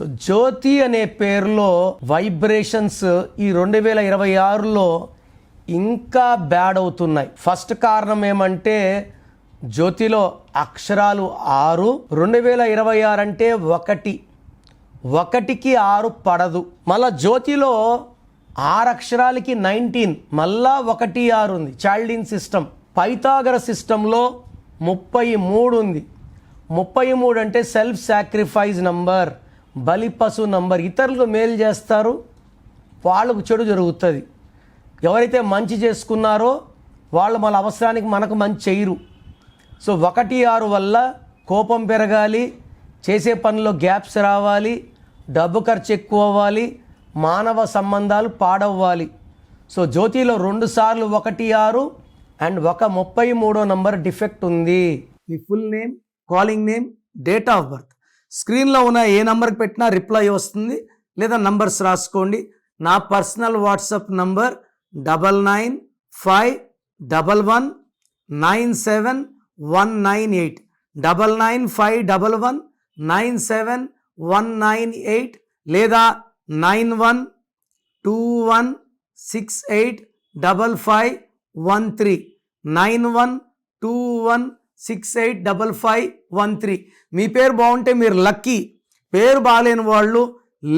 So జ్యోతి అనే పేరులో vibrations ఈ 2026లో ఇంకా బ్యాడ్ అవుతున్నాయి. ఫస్ట్ కారణం ఏమంటే జ్యోతిలో అక్షరాలు 6, 2026 అంటే 1, 1కి 6 పడదు. మళ్ళా జ్యోతిలో 6 అక్షరాలకి 19, మళ్ళా 1, 6 ఉంది. చైల్డిన్ సిస్టమ్. పైథాగర సిస్టంలో 33 ఉంది. 33 అంటే సెల్ఫ్ సాక్రిఫైస్ నంబర్, బలిపశు నంబర్. ఇతరులకు మేలు చేస్తారు, వాళ్ళకు చెడు జరుగుతుంది. ఎవరైతే మంచి చేసుకున్నారో వాళ్ళు మన అవసరానికి మనకు మంచి చేయరు. సో 1, 6 వల్ల కోపం పెరగాలి, చేసే పనిలో గ్యాప్స్ రావాలి, డబ్బు ఖర్చు ఎక్కువ అవ్వాలి, మానవ సంబంధాలు పాడవ్వాలి. సో జ్యోతిలో 2 సార్లు 1, 6 అండ్ 33వ నంబర్ డిఫెక్ట్ ఉంది. మీ full name, calling name, date of birth స్క్రీన్లో ఉన్న ఏ నంబర్కి పెట్టినా రిప్లై వస్తుంది, లేదా నంబర్స్ రాసుకోండి. నా పర్సనల్ వాట్సాప్ నంబర్ 9951197198, 9951197198, లేదా 9121685513, 9121685513. మీ పేరు బాగుంటే మీరు లక్కీ. పేరు బాగాలేని వాళ్ళు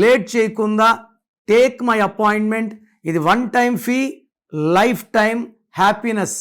లేట్ చేయకుండా టేక్ మై అపాయింట్మెంట్. ఇది 1 time fee, life time happiness.